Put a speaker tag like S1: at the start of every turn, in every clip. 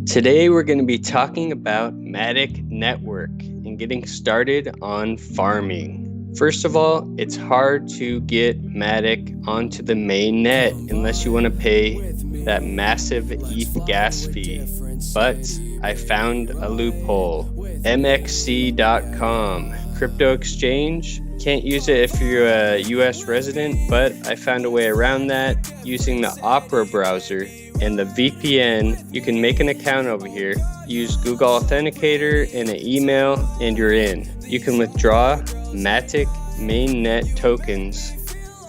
S1: Today we're going to be talking about MATIC network and getting started on farming. First of all, it's hard to get MATIC onto the main net unless you want to pay that massive ETH gas fee. But I found a loophole. MXC.com, crypto exchange. Can't use it if you're a US resident, but I found a way around that using the Opera browser and the VPN. You can make an account over here, use Google Authenticator and an email, and you're in. You can withdraw MATIC mainnet tokens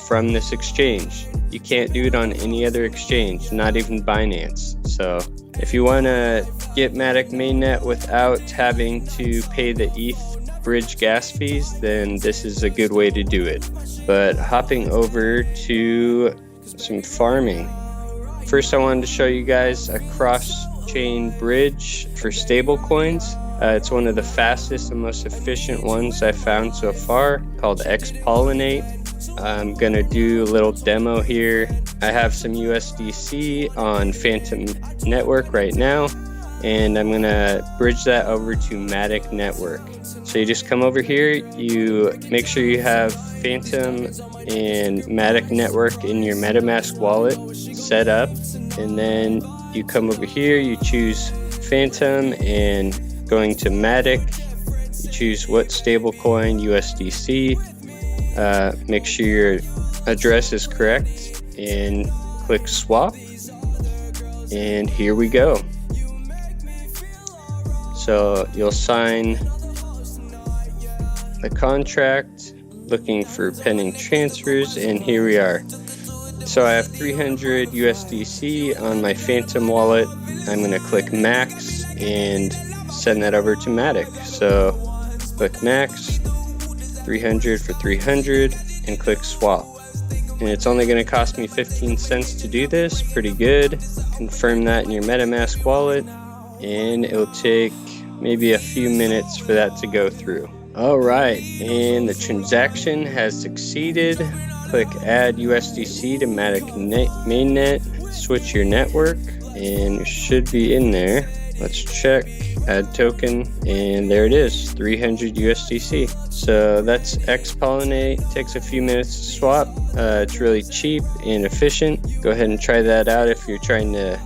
S1: from this exchange. You can't do it on any other exchange, not even Binance. So if you want to get MATIC mainnet without having to pay the ETH bridge gas fees, then this is a good way to do it. But hopping over to some farming. First, I wanted to show you guys a cross-chain bridge for stablecoins. It's one of the fastest and most efficient ones I've found so far, called X-Pollinate. I'm going to do a little demo here. I have some USDC on Phantom Network right now, and I'm going to bridge that over to MATIC Network. So you just come over here, you make sure you have Phantom and MATIC Network in your MetaMask wallet set up, and then you come over here, you choose Phantom, and going to MATIC, you choose what stablecoin, USDC, make sure your address is correct, and click swap, and here we go. So you'll sign the contract, looking for pending transfers, and here we are. So I have 300 USDC on my Phantom wallet. I'm going to click max and send that over to MATIC. So click max, 300 for 300, and click swap. And it's only going to cost me 15 cents to do this. Pretty good. Confirm that in your MetaMask wallet, and it'll take maybe a few minutes for that to go through. All right, and the transaction has succeeded. Click add USDC to MATIC mainnet, switch your network, and it should be in there. Let's check, add token, and there it is, 300 USDC. So that's X-Pollinate, takes a few minutes to swap. It's really cheap and efficient. Go ahead and try that out if you're trying to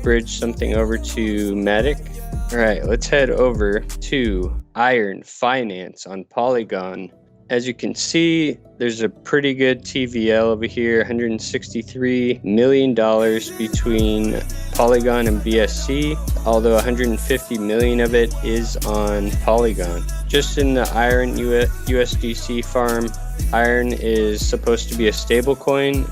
S1: bridge something over to MATIC. All right, let's head over to Iron Finance on Polygon. As you can see, there's a pretty good TVL over here, $163 million between Polygon and BSC, although 150 million of it is on Polygon. Just in the Iron USDC farm, Iron is supposed to be a stable coin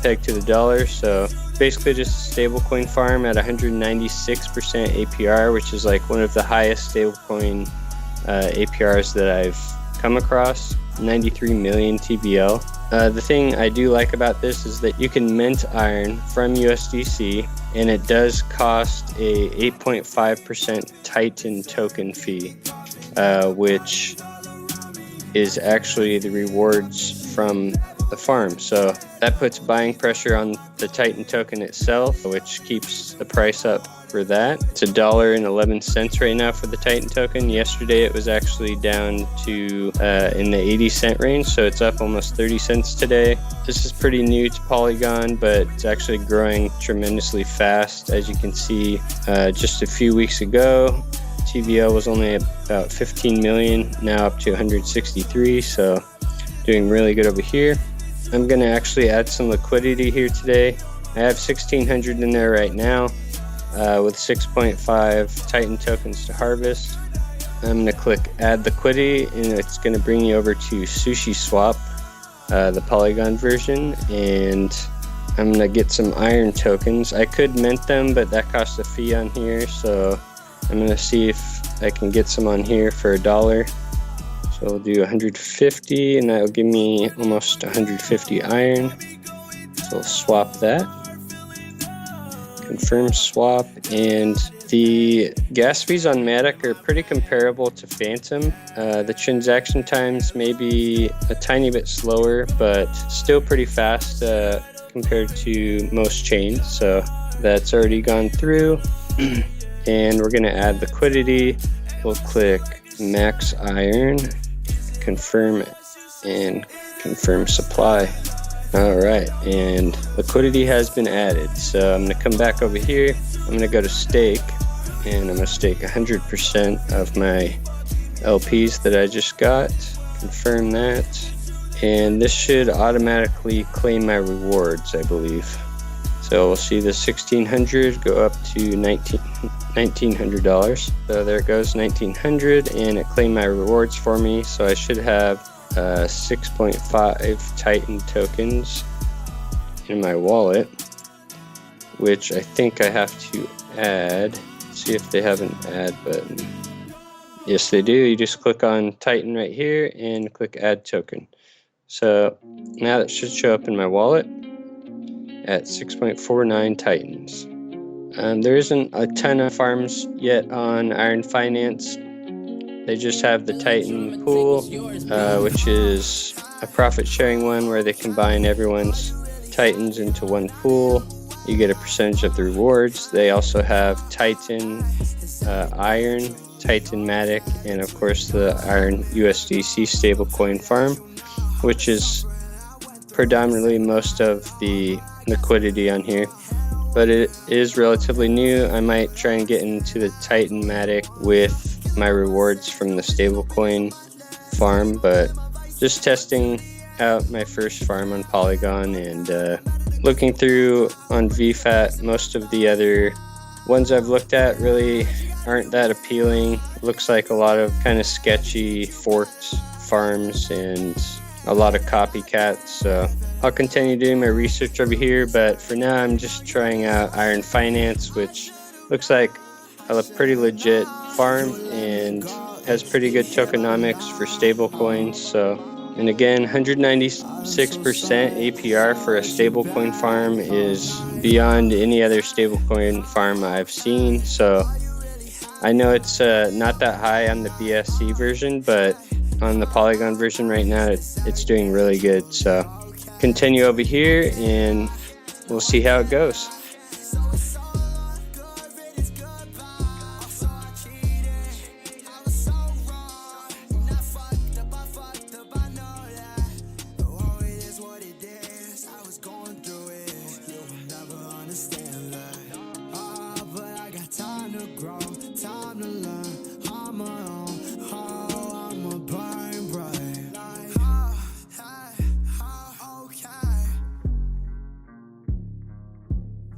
S1: pegged to the dollar, so basically just a stablecoin farm at 196% APR, which is like one of the highest stablecoin APRs that I've come across. 93 million TVL. The thing I do like about this is that you can mint Iron from USDC, and it does cost a 8.5% Titan token fee, which is actually the rewards from the farm. So that puts buying pressure on the Titan token itself, which keeps the price up for that. It's $1.11 right now for the Titan token. Yesterday it was actually down to in the 80-cent range, so it's up almost 30 cents today. This is pretty new to Polygon, but it's actually growing tremendously fast. As you can see, just a few weeks ago, TVL was only about 15 million, now up to 163, so doing really good over here. I'm going to actually add some liquidity here today. I have 1,600 in there right now with 6.5 Titan tokens to harvest. I'm going to click add liquidity, and it's going to bring you over to Sushi Swap, the Polygon version, and I'm going to get some Iron tokens. I could mint them, but that costs a fee on here, so I'm going to see if I can get some on here for $1. So we'll do 150, and that will give me almost 150 Iron. So we'll swap that. Confirm swap, and The gas fees on MATIC are pretty comparable to Phantom. The transaction times may be a tiny bit slower, but still pretty fast compared to most chains. So that's already gone through. And we're going to add liquidity. We'll click max iron, confirm, and confirm supply. All right, and liquidity has been added. So I'm going to come back over here. I'm going to go to stake, and I'm going to stake 100% of my LPs that I just got. Confirm that. And this should automatically claim my rewards, I believe. So we'll see the 1,600 go up to $1,900. So there it goes, 1,900, and it claimed my rewards for me. So I should have 6.5 Titan tokens in my wallet, which I think I have to add. Let's see if they have an add button. Yes, they do. You just click on Titan right here and click add token. So now that should show up in my wallet at 6.49 Titans. There isn't a ton of farms yet on Iron Finance. They just have the Titan pool, which is a profit sharing one where they combine everyone's Titans into one pool. You get a percentage of the rewards. They also have Titan Iron, Titan MATIC, and of course the Iron USDC stablecoin farm, which is predominantly most of the liquidity on here. But it is relatively new. I might try and get into the Titan MATIC with my rewards from the stablecoin farm, but just testing out my first farm on Polygon and looking through on VFAT. Most of the other ones I've looked at really aren't that appealing. Looks like a lot of kind of sketchy forked farms and a lot of copycats. So I'll continue doing my research over here, but for now I'm just trying out Iron Finance, which looks like a pretty legit farm and has pretty good tokenomics for stablecoins. So, and again, 196% APR for a stablecoin farm is beyond any other stablecoin farm I've seen. So I know it's not that high on the BSC version, but on the Polygon version right now, it's doing really good. So continue over here and we'll see how it goes.